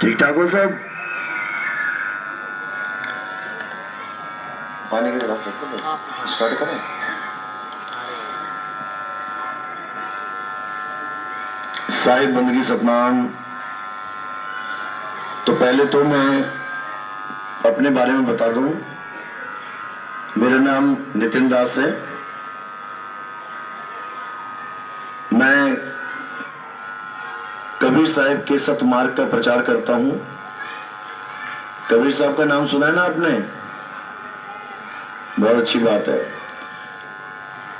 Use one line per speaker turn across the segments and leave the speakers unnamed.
ठीक ठाक हो सब? पानी के गिलास रखो, बस स्टार्ट करें। साहिब बंदगी सतनाम। तो पहले तो मैं अपने बारे में बता दूं, मेरा नाम नितिन दास है। मैं कबीर साहिब के सतमार्ग का प्रचार करता हूं। कबीर साहब का नाम सुना है ना आपने? बहुत अच्छी बात है।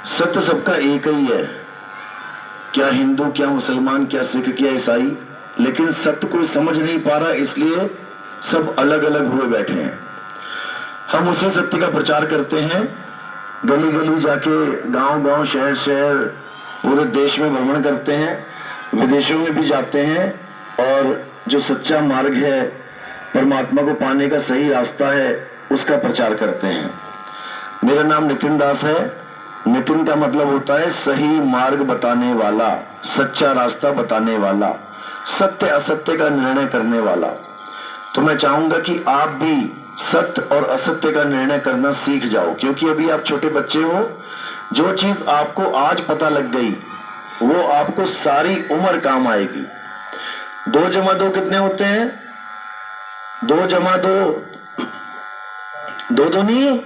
सत्य सबका एक ही है, क्या हिंदू, क्या मुसलमान, क्या सिख, क्या ईसाई, लेकिन सत्य कोई समझ नहीं पा रहा, इसलिए सब अलग अलग हुए बैठे हैं। हम उसी सत्य का प्रचार करते हैं, गली गली जाके, गांव गांव, शहर शहर, पूरे देश में भ्रमण करते हैं, विदेशों में भी जाते हैं, और जो सच्चा मार्ग है, परमात्मा को पाने का सही रास्ता है, उसका प्रचार करते हैं। मेरा नाम नितिन दास है। नितिन का मतलब होता है सही मार्ग बताने वाला, सच्चा रास्ता बताने वाला, सत्य असत्य का निर्णय करने वाला। तो मैं चाहूंगा कि आप भी सत्य और असत्य का निर्णय करना सीख जाओ, क्योंकि अभी आप छोटे बच्चे हो। जो चीज आपको आज पता लग गई वो आपको सारी उम्र काम आएगी। 2 जमा 2 कितने होते हैं? 2 जमा 2 2 2 नहीं।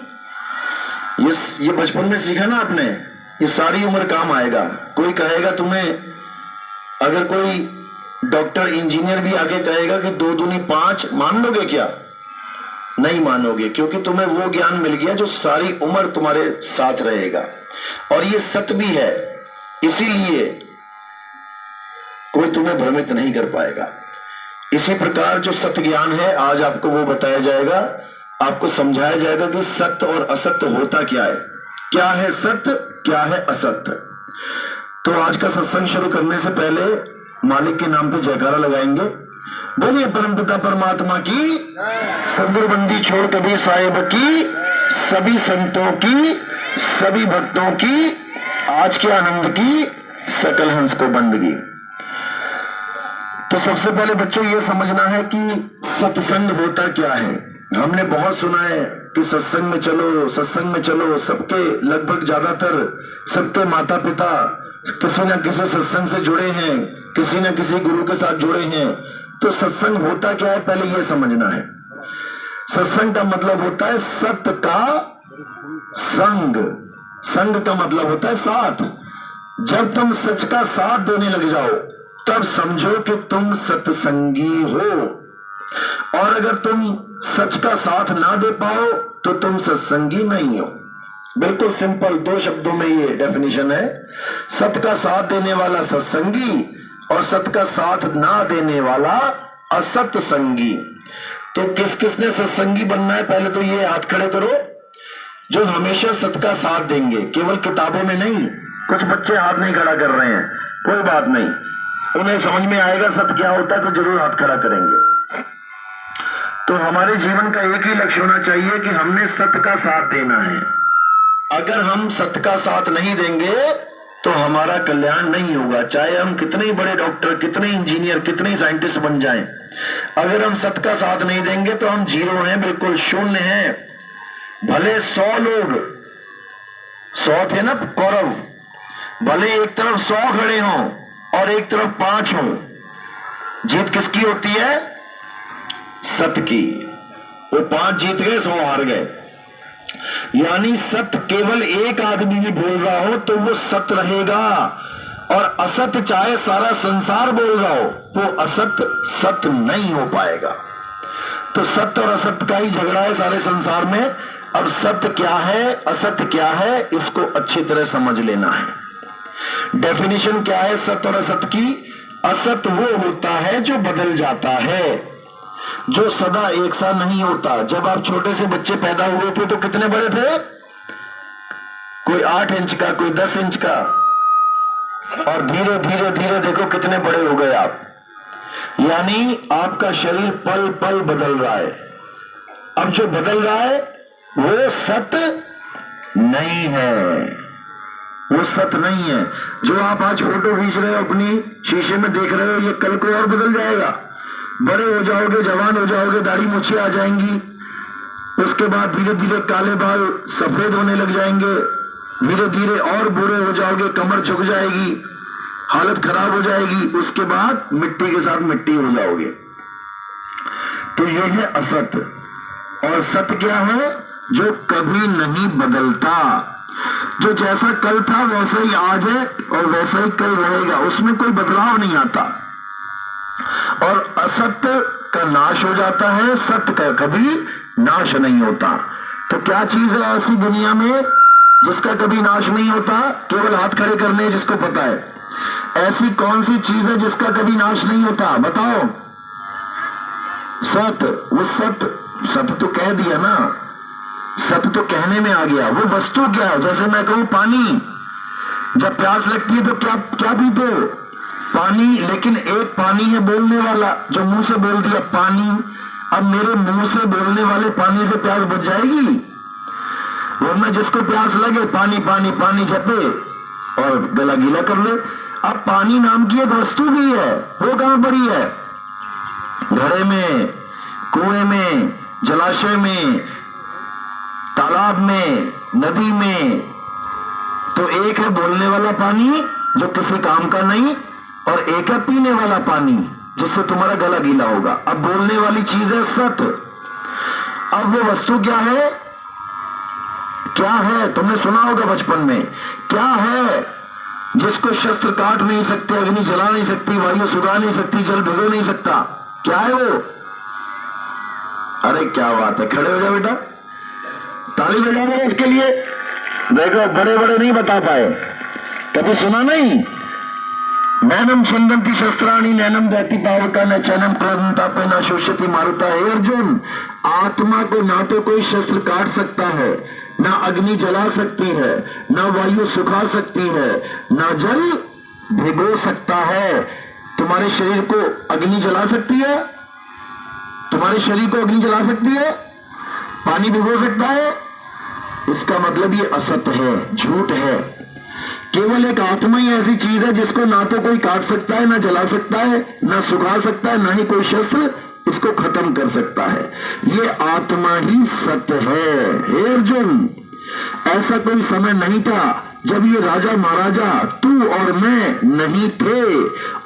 ये बचपन में सीखा ना आपने, ये सारी उम्र काम आएगा। कोई कहेगा तुम्हें, अगर कोई डॉक्टर इंजीनियर भी आगे कहेगा कि 2 दूनी 5, मान लोगे क्या? नहीं मानोगे, क्योंकि तुम्हें वो ज्ञान मिल गया जो सारी उम्र तुम्हारे साथ रहेगा। और ये सत्य भी है, इसीलिए कोई तुम्हें भ्रमित नहीं कर पाएगा। इसी प्रकार जो सत्य ज्ञान है, आज आपको वो बताया जाएगा, आपको समझाया जाएगा कि सत्य और असत्य होता क्या है, क्या है सत्य, क्या है असत्य। तो आज का सत्संग शुरू करने से पहले मालिक के नाम पे जयकारा लगाएंगे। बोलिए परमपिता परमात्मा की, सदगुरु बंदी छोड़ कबीर साहिब की, सभी संतों की, सभी भक्तों की, आज के आनंद की, सकल हंस को बंदगी। तो सबसे पहले बच्चों ये समझना है कि सत्संग होता क्या है। हमने बहुत सुना है कि सत्संग में चलो, सत्संग में चलो। सबके, लगभग ज्यादातर सबके माता पिता किसी न किसी सत्संग से जुड़े हैं, किसी न किसी गुरु के साथ जुड़े हैं। तो सत्संग होता क्या है, पहले ये समझना है। सत्संग का मतलब होता है सत्य का संग। संग का मतलब होता है साथ। जब तुम सच का साथ देने लग जाओ, तब समझो कि तुम सत्संगी हो। और अगर तुम सच का साथ ना दे पाओ तो तुम सत्संगी नहीं हो। बिल्कुल सिंपल 2 शब्दों में ये डेफिनेशन है। सत्य का साथ देने वाला सत्संगी, और सत्य का साथ ना देने वाला असत संगी। तो किस किसने सत्संगी बनना है, पहले तो ये हाथ खड़े करो जो हमेशा सत्य का साथ देंगे, केवल किताबों में नहीं। कुछ बच्चे हाथ नहीं खड़ा कर रहे हैं, कोई बात नहीं, उन्हें समझ में आएगा सत्य क्या होता है तो जरूर हाथ खड़ा करेंगे। तो हमारे जीवन का एक ही लक्ष्य होना चाहिए कि हमने सत्य का साथ देना है। अगर हम सत्य का साथ नहीं देंगे तो हमारा कल्याण नहीं होगा। चाहे हम कितने ही बड़े डॉक्टर, कितने इंजीनियर, कितने ही साइंटिस्ट बन जाएं, अगर हम सत्य का साथ नहीं देंगे तो हम जीरो हैं, बिल्कुल शून्य हैं। भले 100 लोग, 100 थे ना कौरव, भले एक तरफ 100 खड़े हों और एक तरफ 5 हों, जीत किसकी होती है? सत्य की। वो 5 जीत गए, 100 हार गए। यानी सत्य केवल एक आदमी भी बोल रहा हो तो वो सत्य रहेगा, और असत्य चाहे सारा संसार बोल रहा हो, वो असत्य सत्य नहीं हो पाएगा। तो सत्य और असत्य का ही झगड़ा है सारे संसार में। अब सत्य क्या है, असत्य क्या है, इसको अच्छी तरह समझ लेना है। डेफिनेशन क्या है सत्य और असत्य की? असत्य वो होता है जो बदल जाता है, जो सदा एक सा नहीं होता। जब आप छोटे से बच्चे पैदा हुए थे तो कितने बड़े थे? कोई 8 इंच का, कोई 10 इंच का, और धीरे धीरे धीरे देखो कितने बड़े हो गए आप। यानी आपका शरीर पल पल बदल रहा है। अब जो बदल रहा है वो सत्य नहीं है, वो सत्य नहीं है। जो आप आज फोटो खींच रहे हो, अपनी शीशे में देख रहे हो, ये कल को और बदल जाएगा। बड़े हो जाओगे, जवान हो जाओगे, दाढ़ी मूछें आ जाएंगी, उसके बाद धीरे धीरे काले बाल सफेद होने लग जाएंगे, धीरे धीरे और बूढ़े हो जाओगे, कमर झुक जाएगी, हालत खराब हो जाएगी, उसके बाद मिट्टी के साथ मिट्टी हो जाओगे। तो यह है असत्य। और सत्य क्या है? जो कभी नहीं बदलता, जो जैसा कल था वैसा ही आज है और वैसा ही कल रहेगा, उसमें कोई बदलाव नहीं आता। और असत्य का नाश हो जाता है, सत्य का कभी नाश नहीं होता। तो क्या चीज है ऐसी दुनिया में जिसका कभी नाश नहीं होता? केवल हाथ खड़े करने जिसको पता है। ऐसी कौन सी चीज है जिसका कभी नाश नहीं होता? बताओ। सत्य। वो सत्य तो कह दिया ना, सत्य तो कहने में आ गया। वो वस्तु क्या है? जैसे मैं कहूं पानी, जब प्यास लगती है तो क्या क्या पीते हो? पानी। लेकिन एक पानी है बोलने वाला जो मुंह से बोल दिया पानी। अब मेरे मुंह से बोलने वाले पानी से प्यास बुझ जाएगी? वरना जिसको प्यास लगे पानी पानी पानी जपे और गला गीला कर ले। अब पानी नाम की एक वस्तु भी है, वो कहां पड़ी है? घड़े में, कुएं में, जलाशय में, तालाब में, नदी में। तो एक है बोलने वाला पानी जो किसी काम का नहीं, और एक है पीने वाला पानी जिससे तुम्हारा गला गीला होगा। अब बोलने वाली चीज है सत्य। अब वो वस्तु क्या है? क्या है? तुमने सुना होगा बचपन में। क्या है जिसको शस्त्र काट नहीं सकते, अग्नि जला नहीं सकती, वायु सुखा नहीं सकती, जल भिगो नहीं सकता? क्या है वो? अरे क्या बात है, खड़े हो जाओ बेटा, ताली बजाओ इसके लिए। देखो बड़े बड़े नहीं बता पाए, कभी सुना नहीं। नैनम छंदंती शस्त्राणी नैनम दहती पावका न चैनम क्लंता पे न शोषति मारुता। हे अर्जुन, आत्मा को ना तो कोई शस्त्र काट सकता है, ना अग्नि जला सकती है, ना वायु सुखा सकती है, ना जल भिगो सकता है। तुम्हारे शरीर को अग्नि जला सकती है? तुम्हारे शरीर को अग्नि जला सकती है? पानी भिगो सकता है? इसका मतलब ये असत्य है, झूठ है। केवल एक आत्मा ही ऐसी चीज है जिसको ना तो कोई काट सकता है, ना जला सकता है, ना सुखा सकता है, ना ही कोई शस्त्र इसको खत्म कर सकता है। ये आत्मा ही सत्य है। हे अर्जुन, ऐसा कोई समय नहीं था जब ये राजा महाराजा तू और मैं नहीं थे,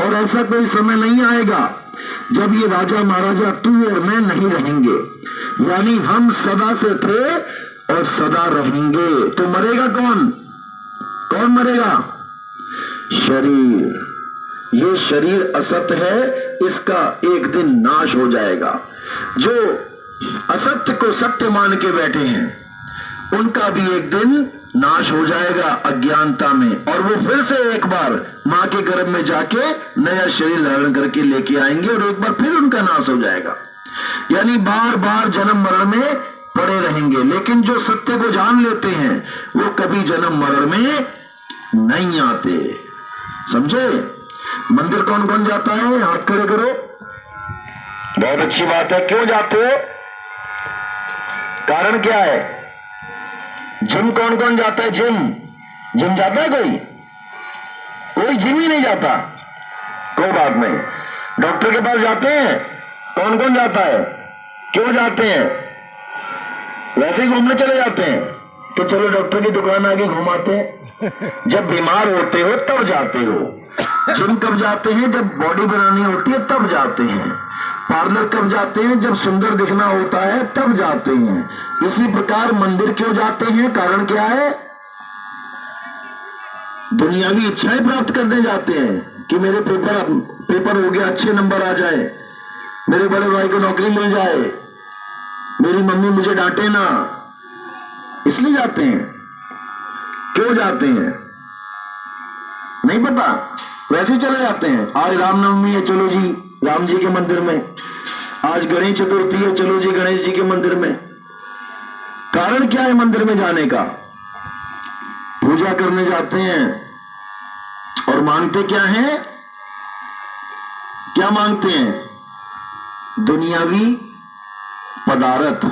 और ऐसा कोई समय नहीं आएगा जब ये राजा महाराजा तू और मैं नहीं रहेंगे। यानी हम सदा से थे और सदा रहेंगे। तो मरेगा कौन? कौन मरेगा? शरीर। ये शरीर असत्य है, इसका एक दिन नाश हो जाएगा। जो असत्य को सत्य मान के बैठे हैं उनका भी एक दिन नाश हो जाएगा अज्ञानता में, और वो फिर से एक बार मां के गर्भ में जाके नया शरीर धारण करके लेके आएंगे और एक बार फिर उनका नाश हो जाएगा। यानी बार बार जन्म मरण में पड़े रहेंगे। लेकिन जो सत्य को जान लेते हैं वो कभी जन्म मरण में नहीं आते। समझे? मंदिर कौन कौन जाता है? हाथ खड़े करो। बहुत अच्छी बात है। क्यों जाते हो? कारण क्या है? जिम कौन कौन जाता है? जिम जाता है कोई? कोई जिम ही नहीं जाता। कोई बात नहीं। डॉक्टर के पास जाते हैं? कौन कौन जाता है? क्यों जाते हैं? वैसे ही घूमने चले जाते हैं कि चलो डॉक्टर की दुकान आगे घुमाते हैं। जब बीमार होते हो तब जाते हो। जिम कब जाते हैं? जब बॉडी बनानी होती है तब जाते हैं। पार्लर कब जाते हैं? जब सुंदर दिखना होता है तब जाते हैं। इसी प्रकार मंदिर क्यों जाते हैं? कारण क्या है? दुनियावी इच्छाएं प्राप्त करने जाते हैं कि मेरे पेपर हो गया, अच्छे नंबर आ जाए, मेरे बड़े भाई को नौकरी मिल जाए, मेरी मम्मी मुझे डांटे ना, इसलिए जाते हैं। क्यों जाते हैं नहीं पता, वैसे ही चले जाते हैं। आज रामनवमी है, चलो जी राम जी के मंदिर में। आज गणेश चतुर्थी है, चलो जी गणेश जी के मंदिर में। कारण क्या है मंदिर में जाने का? पूजा करने जाते हैं। और मांगते क्या है? क्या मांगते हैं? दुनियावी पदार्थ।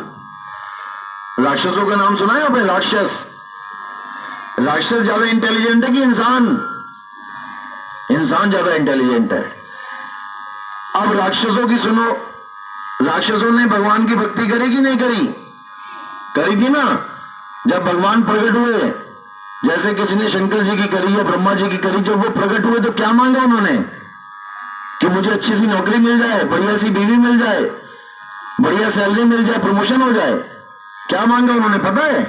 राक्षसों का नाम सुना है आपने? राक्षस ज्यादा इंटेलिजेंट है कि इंसान? इंसान ज्यादा इंटेलिजेंट है। अब राक्षसों की सुनो, राक्षसों ने भगवान की भक्ति करी कि नहीं करी? करी थी ना। जब भगवान प्रकट हुए, जैसे किसी ने शंकर जी की करी या ब्रह्मा जी की करी, जब वो प्रकट हुए तो क्या मांगा उन्होंने? कि मुझे अच्छी सी नौकरी मिल जाए, बढ़िया सी बीवी मिल जाए, बढ़िया सैलरी मिल जाए, प्रमोशन हो जाए। क्या मांगा उन्होंने पता है?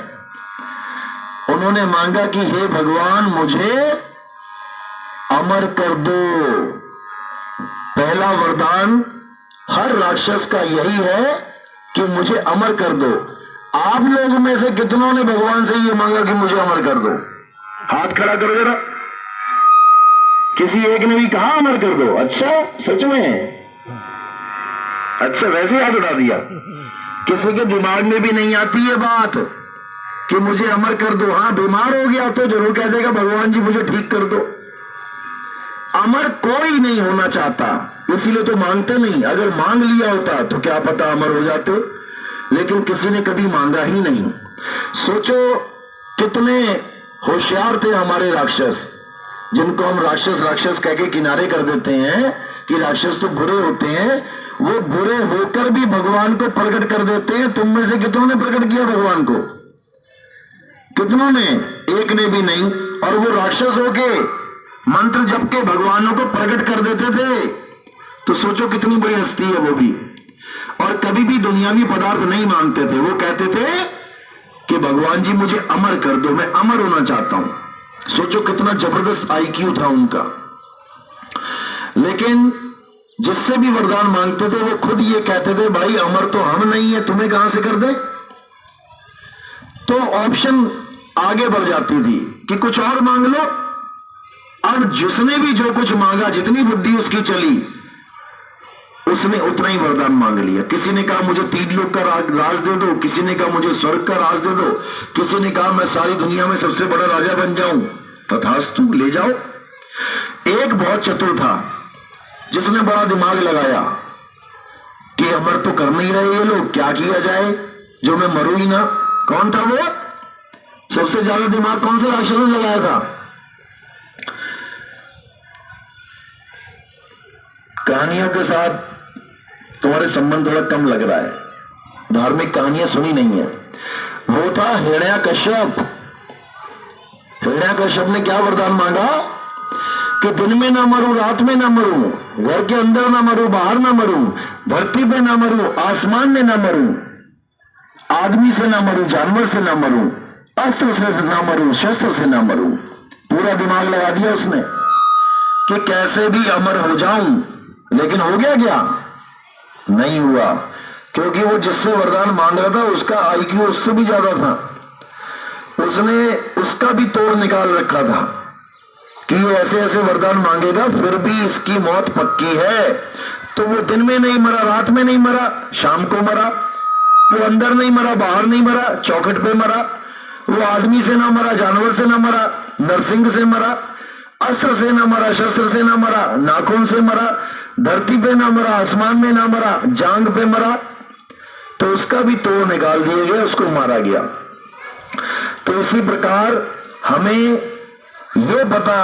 उन्होंने मांगा कि हे भगवान मुझे अमर कर दो। पहला वरदान हर राक्षस का यही है कि मुझे अमर कर दो। आप लोगों में से कितनों ने भगवान से ये मांगा कि मुझे अमर कर दो? हाथ खड़ा करो जरा। किसी एक ने भी कहा अमर कर दो? अच्छा, सच में? अच्छा, वैसे हाथ उठा दिया। किसी के दिमाग में भी नहीं आती ये बात कि मुझे अमर कर दो। हाँ, बीमार हो गया तो जरूर कह देगा भगवान जी मुझे ठीक कर दो। अमर कोई नहीं होना चाहता, इसीलिए तो मांगते नहीं। अगर मांग लिया होता तो क्या पता अमर हो जाते, लेकिन किसी ने कभी मांगा ही नहीं। सोचो कितने होशियार थे हमारे राक्षस, जिनको हम राक्षस राक्षस कह के किनारे कर देते हैं कि राक्षस तो बुरे होते हैं। वो बुरे होकर भी भगवान को प्रकट कर देते हैं। तुम में से कितनों ने प्रकट किया भगवान को? कितनों ने? एक ने भी नहीं। और वो राक्षस होके मंत्र जप के भगवानों को प्रकट कर देते थे। तो सोचो कितनी बड़ी हस्ती है वो भी। और कभी भी दुनियावी पदार्थ नहीं मांगते थे। वो कहते थे कि भगवान जी मुझे अमर कर दो, मैं अमर होना चाहता हूं। सोचो कितना जबरदस्त आईक्यू था उनका। लेकिन जिससे भी वरदान मांगते थे वो खुद ये कहते थे भाई अमर तो हम नहीं है, तुम्हें कहां से कर दे। तो ऑप्शन आगे बढ़ जाती थी कि कुछ और मांग लो। अब जिसने भी जो कुछ मांगा, जितनी बुद्धि उसकी चली, उसने उतना ही वरदान मांग लिया। किसी ने कहा मुझे 3 लोक का राज दे दो, किसी ने कहा मुझे स्वर्ग का राज दे दो, किसी ने कहा मैं सारी दुनिया में सबसे बड़ा राजा बन जाऊं। तथास्तु, ले जाओ। एक बहुत चतुर था जिसने बड़ा दिमाग लगाया कि अमर तो कर नहीं रहे ये लोग, क्या किया जाए जो मैं मरूं ही ना। कौन था वो? सबसे ज्यादा दिमाग कौन से राक्षस ने लगाया था? कहानियों के साथ तुम्हारे संबंध थोड़ा कम लग रहा है, धार्मिक कहानियां सुनी नहीं है। वो था हिरण्याकश्यप। हिरण्याकश्यप ने क्या वरदान मांगा कि दिन में ना मरूं, रात में ना मरूं, घर के अंदर ना मरूं, बाहर ना मरूं, धरती पे ना मरूं, आसमान में ना मरूं, आदमी से ना मरूं, जानवर से ना मरूं, अस्त्र से ना मरूं, शस्त्र से ना मरूं। पूरा दिमाग लगा दिया उसने कि कैसे भी अमर हो जाऊं। लेकिन हो गया क्या? नहीं हुआ, क्योंकि वो जिससे वरदान मांग रहा था उसका आईक्यू उससे भी ज्यादा था। उसने उसका भी तोड़ निकाल रखा था कि ये ऐसे ऐसे वरदान मांगेगा फिर भी इसकी मौत पक्की है। तो वो दिन में नहीं मरा, रात में नहीं मरा, शाम को मरा। वो अंदर नहीं मरा, बाहर नहीं मरा, चौखट पे मरा। वो आदमी से ना मरा, जानवर से ना मरा, नरसिंह से मरा, अस्त्र से ना मरा, शस्त्र से ना मरा, नाखून से मरा, धरती पे ना मरा, आसमान में ना मरा, जांग पे मरा। तो उसका भी तोड़ निकाल दिया गया, उसको मारा गया। तो इसी प्रकार हमें यह पता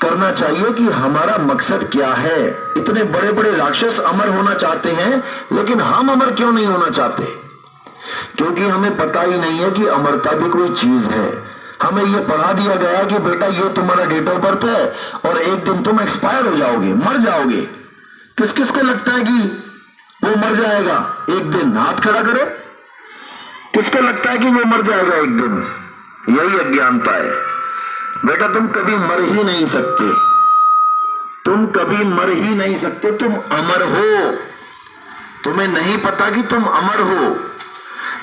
करना चाहिए कि हमारा मकसद क्या है। इतने बड़े बड़े राक्षस अमर होना चाहते हैं, लेकिन हम अमर क्यों नहीं होना चाहते? क्योंकि हमें पता ही नहीं है कि अमरता भी कोई चीज है। हमें यह पढ़ा दिया गया कि बेटा ये तुम्हारा डेट ऑफ बर्थ है और एक दिन तुम एक्सपायर हो जाओगे, मर जाओगे। किस किस को लगता है कि वो मर जाएगा एक दिन? हाथ खड़ा करो। किसको लगता है कि वो मर जाएगा एक दिन? यही अज्ञानता है बेटा। तुम कभी मर ही नहीं सकते, तुम कभी मर ही नहीं सकते। तुम अमर हो, तुम्हें नहीं पता कि तुम अमर हो।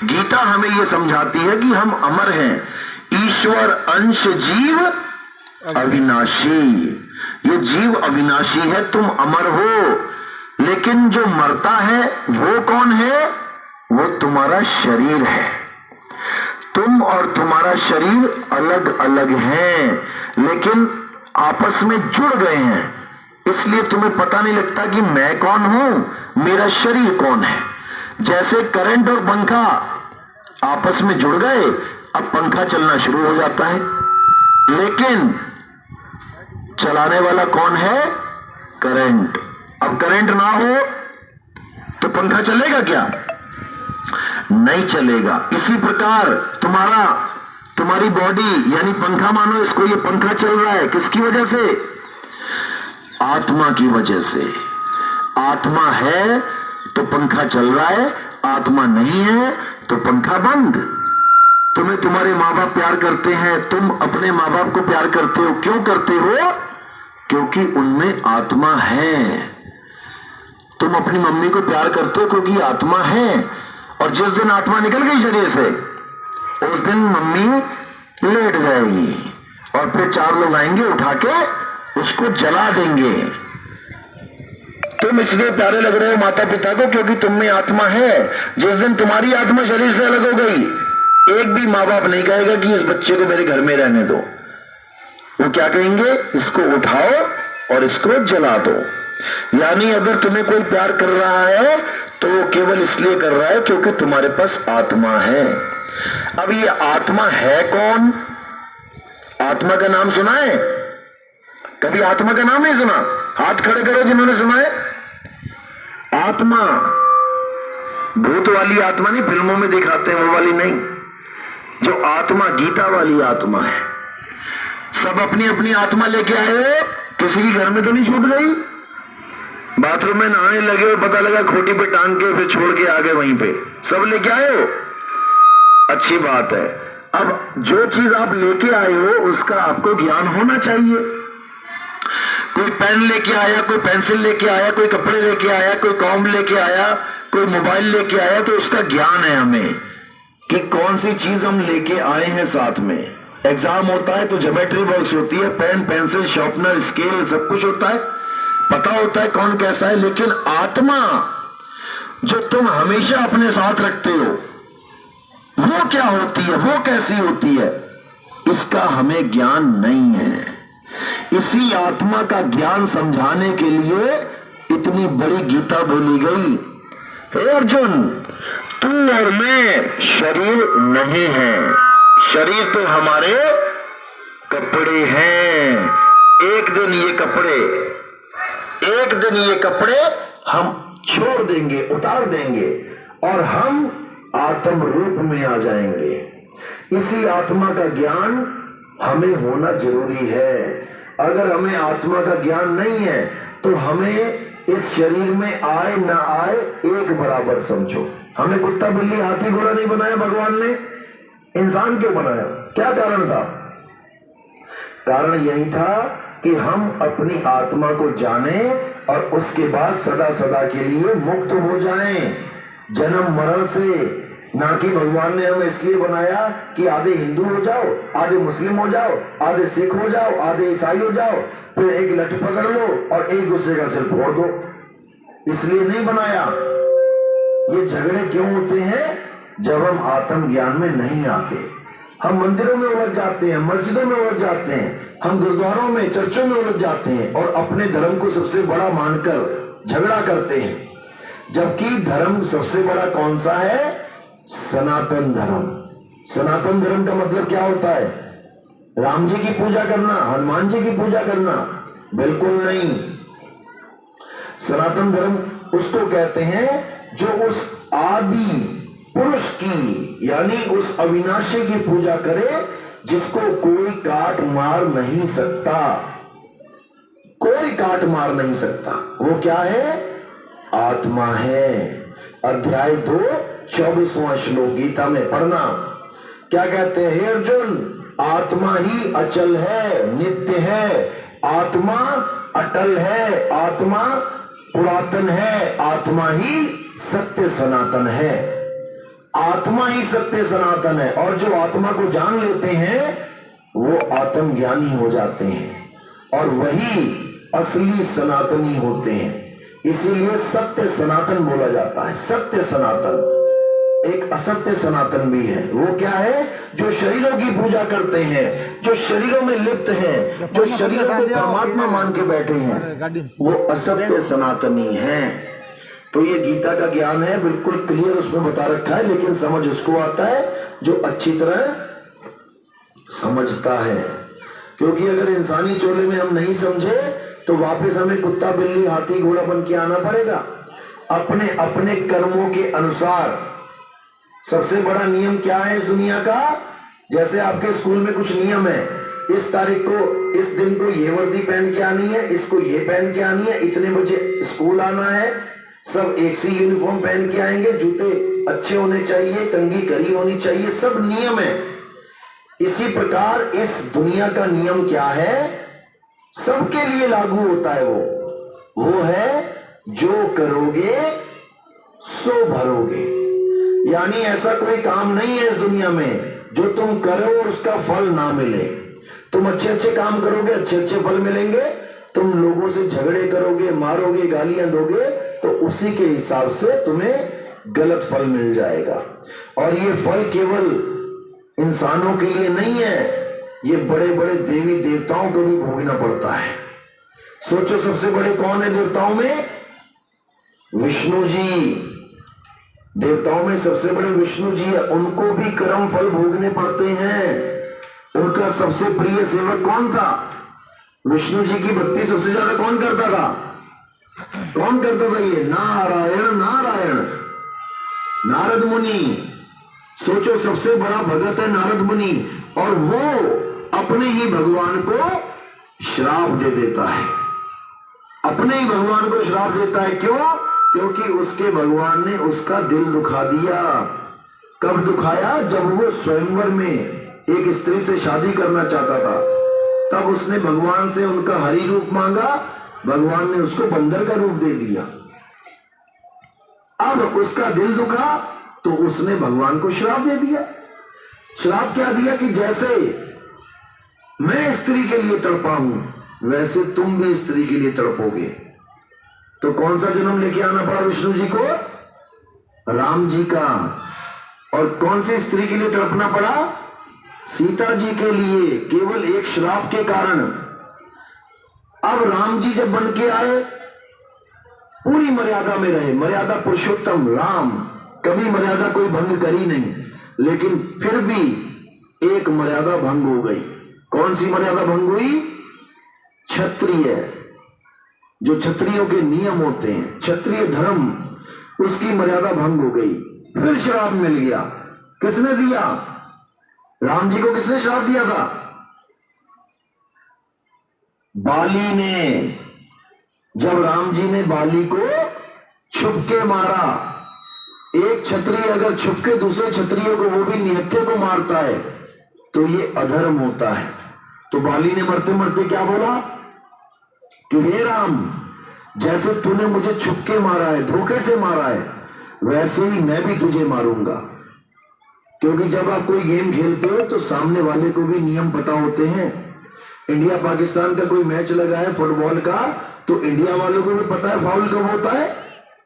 गीता हमें यह समझाती है कि हम अमर हैं। ईश्वर अंश, जीव अविनाशी। ये जीव अविनाशी है, तुम अमर हो। लेकिन जो मरता है वो कौन है? वो तुम्हारा शरीर है। तुम और तुम्हारा शरीर अलग अलग हैं, लेकिन आपस में जुड़ गए हैं। इसलिए तुम्हें पता नहीं लगता कि मैं कौन हूं, मेरा शरीर कौन है। जैसे करंट और पंखा आपस में जुड़ गए, अब पंखा चलना शुरू हो जाता है, लेकिन चलाने वाला कौन है? करंट। अब करंट ना हो तो पंखा चलेगा क्या? नहीं चलेगा। इसी प्रकार तुम्हारी बॉडी यानी पंखा मानो इसको, ये पंखा चल रहा है किसकी वजह से? आत्मा की वजह से। आत्मा है तो पंखा चल रहा है, आत्मा नहीं है तो पंखा बंद। तुम्हें तुम्हारे माँ बाप प्यार करते हैं, तुम अपने माँ बाप को प्यार करते हो, क्यों करते हो? क्योंकि उनमें आत्मा है। तुम अपनी मम्मी को प्यार करते हो क्योंकि आत्मा है, और जिस दिन आत्मा निकल गई शरीर से उस दिन मम्मी लेट जाएगी और फिर 4 लोग आएंगे उठा के उसको जला देंगे। तुम इसलिए प्यारे लग रहे हो माता पिता को क्योंकि तुम में आत्मा है। जिस दिन तुम्हारी आत्मा शरीर से अलग हो गई, एक भी माँ बाप नहीं कहेगा कि इस बच्चे को मेरे घर में रहने दो। वो क्या कहेंगे? इसको उठाओ और इसको जला दो। यानी अगर तुम्हें कोई प्यार कर रहा है तो वो केवल इसलिए कर रहा है क्योंकि तुम्हारे पास आत्मा है। अब ये आत्मा है कौन? आत्मा का नाम सुना है? कभी आत्मा का नाम नहीं सुना? हाथ खड़े करो जिन्होंने सुना है। आत्मा भूत वाली आत्मा नहीं, फिल्मों में दिखाते हैं वो वाली नहीं। जो आत्मा गीता वाली आत्मा है। सब अपनी अपनी आत्मा लेके आए हो, किसी की घर में तो नहीं छूट गई? बाथरूम में नहाने लगे हो, पता लगा खोटी पे टांग के फिर छोड़ के आ गए वहीं पे, सब लेके आए हो, अच्छी बात है। अब जो चीज आप लेके आए हो उसका आपको ज्ञान होना चाहिए। कोई पेन लेके आया, कोई पेंसिल लेके आया, कोई कपड़े लेके आया, कोई कॉम्ब लेके आया, कोई मोबाइल लेके आया, तो उसका ज्ञान है हमें कि कौन सी चीज हम लेके आए हैं साथ में। एग्जाम होता है तो ज्योमेट्री बॉक्स होती है, पेन पेंसिल शार्पनर स्केल सब कुछ होता है, पता होता है कौन कैसा है। लेकिन आत्मा जो तुम हमेशा अपने साथ रखते हो वो क्या होती है, वो कैसी होती है, इसका हमें ज्ञान नहीं है। इसी आत्मा का ज्ञान समझाने के लिए इतनी बड़ी गीता बोली गई। हे अर्जुन, तू और मैं शरीर नहीं है, शरीर तो हमारे कपड़े हैं। एक दिन ये कपड़े हम छोड़ देंगे, उतार देंगे और हम आत्म रूप में आ जाएंगे। इसी आत्मा का ज्ञान हमें होना जरूरी है। अगर हमें आत्मा का ज्ञान नहीं है तो हमें इस शरीर में आए ना आए एक बराबर समझो। हमें कुत्ता बिल्ली हाथी घोड़ा नहीं बनाया भगवान ने, इंसान क्यों बनाया? क्या कारण था? कारण यही था कि हम अपनी आत्मा को जाने और उसके बाद सदा सदा के लिए मुक्त हो जाएं जन्म मरण से। ना कि भगवान ने हमें इसलिए बनाया कि आधे हिंदू हो जाओ, आधे मुस्लिम हो जाओ, आधे सिख हो जाओ, आधे ईसाई हो जाओ, फिर एक लठ पकड़ लो और एक दूसरे का सिर फोड़ दो। इसलिए नहीं बनाया। ये झगड़े क्यों होते हैं? जब हम आत्म ज्ञान में नहीं आते। हम मंदिरों में उलझ जाते हैं, मस्जिदों में उलझ जाते हैं, हम गुरुद्वारों में चर्चों में उलझ जाते हैं और अपने धर्म को सबसे बड़ा मानकर झगड़ा करते हैं। जबकि धर्म सबसे बड़ा कौन सा है? सनातन धर्म। सनातन धर्म का मतलब क्या होता है? राम जी की पूजा करना, हनुमान जी की पूजा करना? बिल्कुल नहीं। सनातन धर्म उसको कहते हैं जो उस आदि पुरुष की यानी उस अविनाशी की पूजा करे जिसको कोई काट मार नहीं सकता। कोई काट मार नहीं सकता। वो क्या है? आत्मा है। अध्याय 2 24वां श्लोक गीता में पढ़ना। क्या कहते हैं? हे अर्जुन, आत्मा ही अचल है, नित्य है, आत्मा अटल है, आत्मा पुरातन है, आत्मा ही सत्य सनातन है। आत्मा ही सत्य सनातन है और जो आत्मा को जान लेते हैं वो आत्मज्ञानी हो जाते हैं और वही असली सनातनी होते हैं। इसीलिए सत्य सनातन बोला जाता है। सत्य सनातन। एक असत्य सनातन भी है। वो क्या है? जो शरीरों की पूजा करते हैं, जो शरीरों में लिप्त हैं, जो शरीर को परमात्मा मान के बैठे हैं, वो असत्य सनातनी हैं। तो ये गीता का ज्ञान है, बिल्कुल क्लियर उसमें बता रखा है, लेकिन समझ उसको आता है जो अच्छी तरह समझता है। क्योंकि अगर इंसानी चोले में हम नहीं समझे तो वापस हमें कुत्ता बिल्ली हाथी घोड़ा बन के आना पड़ेगा। अपने अपने कर्मों के अनुसार। सबसे बड़ा नियम क्या है इस दुनिया का? जैसे आपके स्कूल में कुछ नियम है, इस तारीख को इस दिन को ये वर्दी पहन के आनी है, इसको ये पहन के आनी है, इतने बजे स्कूल आना है, सब एक सी यूनिफॉर्म पहन के आएंगे, जूते अच्छे होने चाहिए, कंघी करी होनी चाहिए, सब नियम है। इसी प्रकार इस दुनिया का नियम क्या है? सबके लिए लागू होता है। वो है जो करोगे सो भरोगे। यानी ऐसा कोई काम नहीं है इस दुनिया में जो तुम करो और उसका फल ना मिले। तुम अच्छे अच्छे काम करोगे, अच्छे अच्छे फल मिलेंगे। तुम लोगों से झगड़े करोगे, मारोगे, गालियां दोगे, तो उसी के हिसाब से तुम्हें गलत फल मिल जाएगा। और ये फल केवल इंसानों के लिए नहीं है, ये बड़े बड़े देवी देवताओं को भी भोगना पड़ता है। सोचो सबसे बड़े कौन है देवताओं में? विष्णु जी। देवताओं में सबसे बड़े विष्णु जी है, उनको भी कर्म फल भोगने पड़ते हैं। उनका सबसे प्रिय सेवक कौन था? विष्णु जी की भक्ति सबसे ज्यादा कौन करता था? कौन करता था? ये नारायण नारायण, नारद मुनि। सोचो सबसे बड़ा भगत है नारद मुनि, और वो अपने ही भगवान को श्राप दे देता है। अपने ही भगवान को श्राप देता है। क्यों? क्योंकि उसके भगवान ने उसका दिल दुखा दिया। कब दुखाया? जब वो स्वयंवर में एक स्त्री से शादी करना चाहता था, तब उसने भगवान से उनका हरि रूप मांगा, भगवान ने उसको बंदर का रूप दे दिया। अब उसका दिल दुखा तो उसने भगवान को श्राप दे दिया। श्राप क्या दिया? कि जैसे मैं स्त्री के लिए तड़पा हूं, वैसे तुम भी स्त्री के लिए तड़पोगे। तो कौन सा जन्म लेके आना पड़ा विष्णु जी को? राम जी का। और कौन सी स्त्री के लिए तड़पना पड़ा? सीता जी के लिए, केवल एक श्राप के कारण। अब राम जी जब बन के आए, पूरी मर्यादा में रहे, मर्यादा पुरुषोत्तम राम, कभी मर्यादा कोई भंग करी नहीं। लेकिन फिर भी एक मर्यादा भंग हो गई। कौन सी मर्यादा भंग हुई? क्षत्रिय, जो क्षत्रियों के नियम होते हैं, क्षत्रिय धर्म, उसकी मर्यादा भंग हो गई। फिर श्राप मिल गया। किसने दिया? राम जी को किसने श्राप दिया था? बाली ने। जब राम जी ने बाली को छुप के मारा, एक क्षत्रिय अगर छुप के दूसरे क्षत्रियों को, वो भी निहत्थे को मारता है, तो ये अधर्म होता है। तो बाली ने मरते मरते क्या बोला? कि हे राम, जैसे तूने मुझे छुप के मारा है, धोखे से मारा है, वैसे ही मैं भी तुझे मारूंगा। क्योंकि जब आप कोई गेम खेलते हो तो सामने वाले को भी नियम पता होते हैं। इंडिया पाकिस्तान का कोई मैच लगा है फुटबॉल का, तो इंडिया वालों को भी पता है फाउल कब होता है,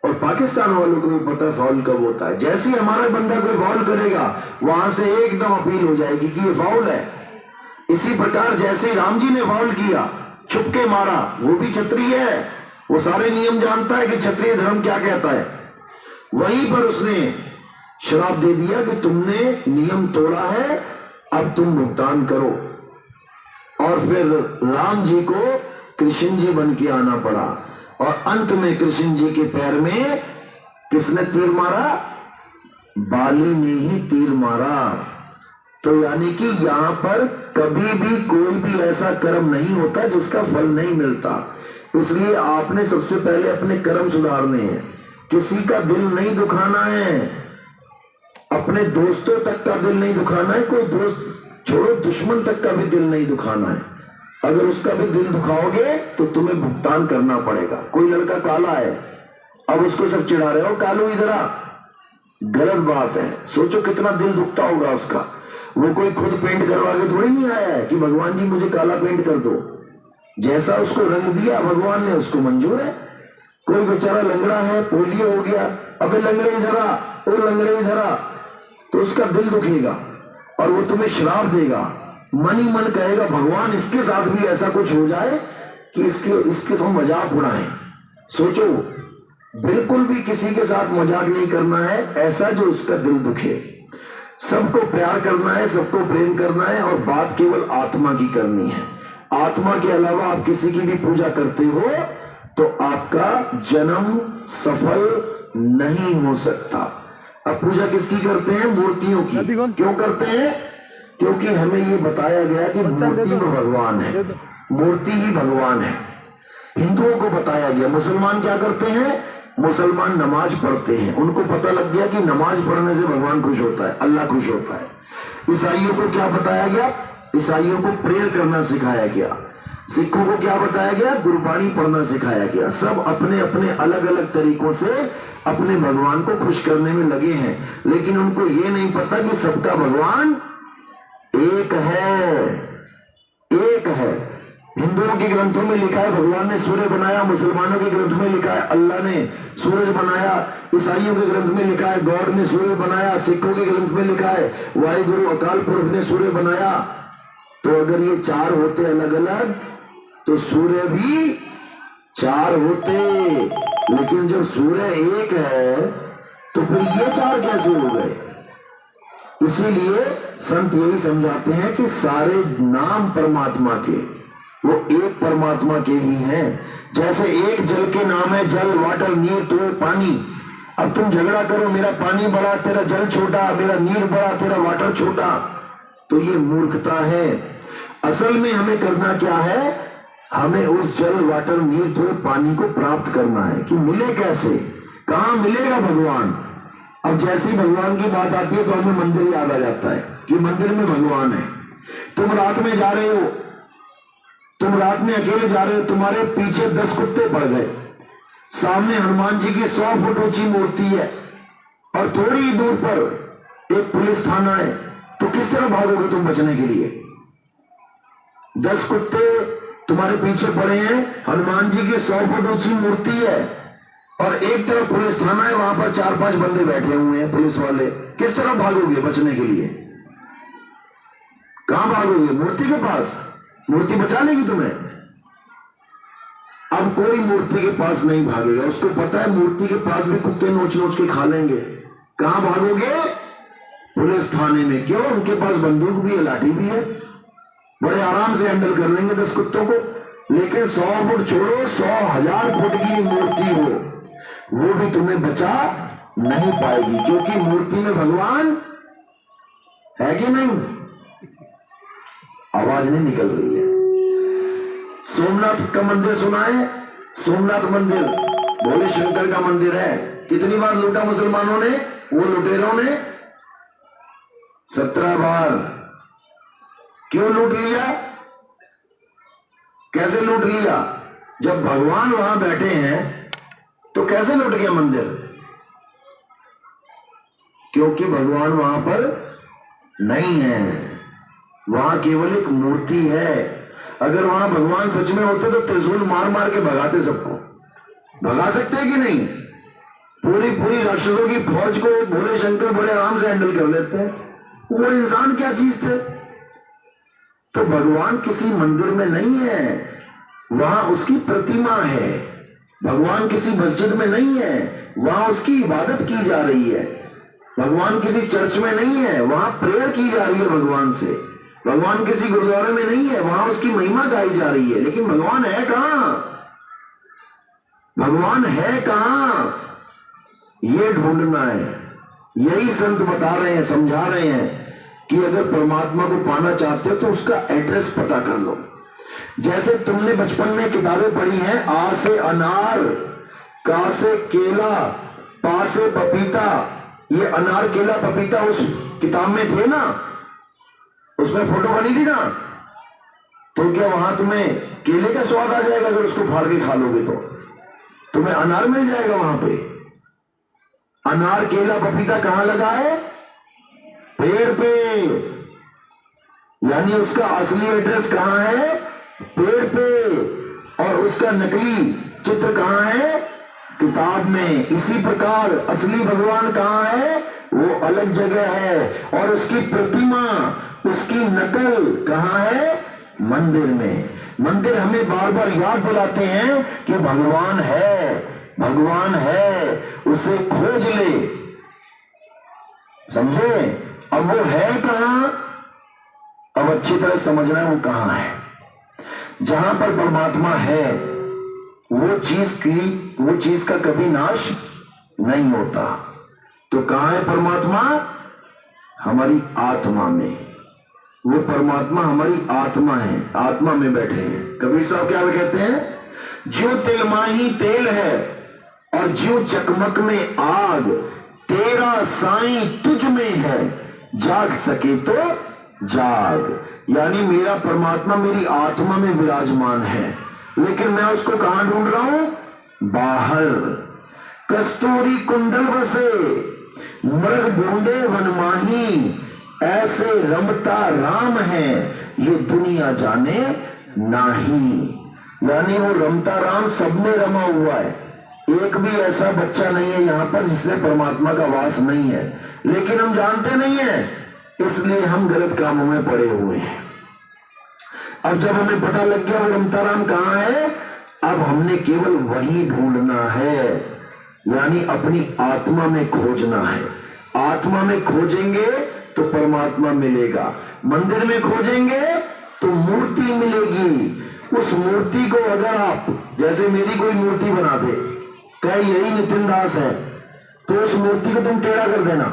और पाकिस्तान वालों को भी पता है फाउल कब होता है। जैसे ही हमारा बंदा कोई फाउल करेगा, वहां से एकदम अपील हो जाएगी कि ये फाउल है। इसी प्रकार जैसे राम जी ने फाउल किया, छुप के मारा, वो भी क्षत्रिय है, वो सारे नियम जानता है कि क्षत्रिय धर्म क्या कहता है। वहीं पर उसने श्राप दे दिया कि तुमने नियम तोड़ा है, अब तुम भुगतान करो। और फिर राम जी को कृष्ण जी बन के आना पड़ा, और अंत में कृष्ण जी के पैर में किसने तीर मारा? बाली ने ही तीर मारा। तो यानी कि यहां पर कभी भी कोई भी ऐसा कर्म नहीं होता जिसका फल नहीं मिलता। इसलिए आपने सबसे पहले अपने कर्म सुधारने हैं। किसी का दिल नहीं दुखाना है, अपने दोस्तों तक का दिल नहीं दुखाना है। कोई दोस्त छोड़ो, दुश्मन तक का भी दिल नहीं दुखाना है। अगर उसका भी दिल दुखाओगे तो तुम्हें भुगतान करना पड़ेगा। कोई लड़का काला है, अब उसको सब चिढ़ा रहे हो, कालू इधर आ, गलत बात है। सोचो कितना दिल दुखता होगा उसका। वो कोई खुद पेंट करवा के थोड़ी नहीं आया है कि भगवान जी मुझे काला पेंट कर दो। जैसा उसको रंग दिया भगवान ने, उसको मंजूर है। कोई बेचारा लंगड़ा है, पोलियो हो गया, अबे लंगड़े इधर आ, ओ लंगड़े इधर आ, तो उसका दिल दुखेगा और वो तुम्हें श्राप देगा। मन ही मन कहेगा भगवान इसके साथ भी ऐसा कुछ हो जाए कि इसके साथ मजाक उड़ाएं। सोचो, बिल्कुल भी किसी के साथ मजाक नहीं करना है, ऐसा जो उसका दिल दुखे। सबको प्यार करना है, सबको प्रेम करना है, और बात केवल आत्मा की करनी है। आत्मा के अलावा आप किसी की भी पूजा करते हो तो आपका जन्म सफल नहीं हो सकता। अब पूजा किसकी करते हैं? मूर्तियों की। क्यों करते हैं? क्योंकि हमें ये बताया गया कि मूर्ति में भगवान है, मूर्ति ही भगवान है। हिंदुओं को बताया गया। मुसलमान क्या करते हैं? मुसलमान नमाज पढ़ते हैं। उनको पता लग गया कि नमाज पढ़ने से भगवान खुश होता है, अल्लाह खुश होता है। ईसाइयों को क्या बताया गया? ईसाइयों को प्रेयर करना सिखाया गया। सिखों को क्या बताया गया? गुरबानी पढ़ना सिखाया गया। सब अपने अपने अलग अलग तरीकों से अपने भगवान को खुश करने में लगे हैं, लेकिन उनको ये नहीं पता कि सबका भगवान एक है, एक है। हिंदुओं के ग्रंथों में लिखा है भगवान ने सूर्य बनाया, मुसलमानों के ग्रंथ में लिखा है अल्लाह ने सूरज बनाया, ईसाइयों के ग्रंथ में लिखा है गॉड ने सूर्य बनाया, सिखों के ग्रंथ में लिखा है वाहिगुरु अकाल पुरख ने सूर्य बनाया। तो अगर ये चार होते अलग अलग तो सूर्य भी चार होते, लेकिन जब सूर्य एक है तो फिर ये चार कैसे हो गए? इसीलिए संत यही समझाते हैं कि सारे नाम परमात्मा के वो एक परमात्मा के ही हैं। जैसे एक जल के नाम है जल, वाटर, नीर, तो पानी। अब तुम झगड़ा करो, मेरा पानी बड़ा तेरा जल छोटा, मेरा नीर बड़ा तेरा वाटर छोटा, तो ये मूर्खता है। असल में हमें करना क्या है? हमें उस जल, वाटर, नीर, तो पानी को प्राप्त करना है। कि मिले कैसे? कहां मिलेगा भगवान? अब जैसे ही भगवान की बात आती है तो हमें मंदिर याद आ जाता है कि मंदिर में भगवान है। तुम रात में जा रहे हो, तुम रात में अकेले जा रहे हो, तुम्हारे पीछे 10 कुत्ते पड़ गए, सामने हनुमान जी की 100 फुट ऊंची मूर्ति है और थोड़ी ही दूर पर एक पुलिस थाना है, तो किस तरह भागोगे तुम बचने के लिए? 10 कुत्ते तुम्हारे पीछे पड़े हैं, हनुमान जी की 100 फुट ऊंची मूर्ति है और एक तरफ पुलिस थाना है, वहां पर 4-5 बंदे बैठे हुए हैं पुलिस वाले। किस तरह भागोगे बचने के लिए? कहां भागोगे? मूर्ति के पास। मूर्ति बचा लेगी तुम्हें? अब कोई मूर्ति के पास नहीं भागेगा, उसको पता है मूर्ति के पास भी कुत्ते नोच नोच के खा लेंगे। कहां भागोगे? पुलिस थाने में। क्यों? उनके पास बंदूक भी है, लाठी भी है, बड़े आराम से हैंडल कर लेंगे 10 कुत्तों को। लेकिन 100 फुट छोड़ो, 100,000 फुट की मूर्ति हो, वो भी तुम्हें बचा नहीं पाएगी, क्योंकि मूर्ति में भगवान है कि नहीं? आवाज नहीं निकल रही है। सोमनाथ का मंदिर सुना है? सोमनाथ मंदिर भोले शंकर का मंदिर है। कितनी बार लूटा मुसलमानों ने, वो लुटेरों ने? 17 बार। क्यों लूट लिया? कैसे लूट लिया? जब भगवान वहां बैठे हैं तो कैसे लूट गया मंदिर? क्योंकि भगवान वहां पर नहीं है, वहां केवल एक मूर्ति है। अगर वहां भगवान सच में होते तो त्रिशूल मार मार के भगाते सबको। भगा सकते हैं कि नहीं? पूरी पूरी राक्षसों की फौज को एक भोले शंकर बड़े आराम से हैंडल कर लेते हैं। वो इंसान क्या चीज थे? तो भगवान किसी मंदिर में नहीं है, वहां उसकी प्रतिमा है। भगवान किसी मस्जिद में नहीं है, वहां उसकी इबादत की जा रही है। भगवान किसी चर्च में नहीं है, वहां प्रेयर की जा रही है भगवान से। भगवान किसी गुरुद्वारे में नहीं है, वहां उसकी महिमा गाई जा रही है। लेकिन भगवान है कहां? भगवान है कहां? ये ढूंढना है। यही संत बता रहे हैं, समझा रहे हैं कि अगर परमात्मा को पाना चाहते हो तो उसका एड्रेस पता कर लो। जैसे तुमने बचपन में किताबें पढ़ी हैं, आ से अनार, का से केला, पा से पपीता। ये अनार, केला, पपीता उस किताब में थे ना, उसमें फोटो बनी थी ना। तो क्या वहां तुम्हें केले का स्वाद आ जाएगा? अगर उसको फाड़ के खा लोगे तो तुम्हें अनार मिल जाएगा वहां पे। अनार, केला, पपीता कहां लगा है? पेड़ पे। यानी उसका असली एड्रेस कहां है? पेड़ पे। और उसका नकली चित्र कहां है? किताब में। इसी प्रकार असली भगवान कहां है? वो अलग जगह है। और उसकी प्रतिमा, उसकी नकल कहां है? मंदिर में। मंदिर हमें बार बार याद दिलाते हैं कि भगवान है, भगवान है, उसे खोज ले। समझे? अब वो है कहां? अब अच्छी तरह समझना है वो कहां है। जहां पर परमात्मा है वो चीज का कभी नाश नहीं होता। तो कहां है परमात्मा? हमारी आत्मा में। वो परमात्मा हमारी आत्मा है, आत्मा में बैठे हैं। कबीर साहब क्या कहते हैं? जो तिलमाही तेल है और जो चकमक में आग, तेरा साईं तुझ में है, जाग सके तो जाग। यानी मेरा परमात्मा मेरी आत्मा में विराजमान है, लेकिन मैं उसको कहां ढूंढ रहा हूं? बाहर। कस्तूरी कुंडल बसे मृग ढूंढे वनमाही, ऐसे रमता राम है ये दुनिया जाने नाही। यानी वो रमता राम सब में रमा हुआ है, एक भी ऐसा बच्चा नहीं है यहां पर जिसमें परमात्मा का वास नहीं है, लेकिन हम जानते नहीं है, इसलिए हम गलत कामों में पड़े हुए हैं। अब जब हमें पता लग गया वो रमता राम कहां है, अब हमने केवल वही ढूंढना है, यानी अपनी आत्मा में खोजना है। आत्मा में खोजेंगे तो परमात्मा मिलेगा, मंदिर में खोजेंगे तो मूर्ति मिलेगी। उस मूर्ति को अगर आप, जैसे मेरी कोई मूर्ति बना दे, कहे यही नितिन दास है, तो उस मूर्ति को तुम टेढ़ा कर देना,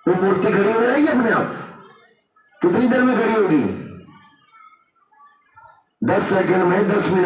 वो मूर्ति खड़ी हो जाएगी अपने आप। कितनी देर में खड़ी होगी? 10 सेकंड में, 10 मिनट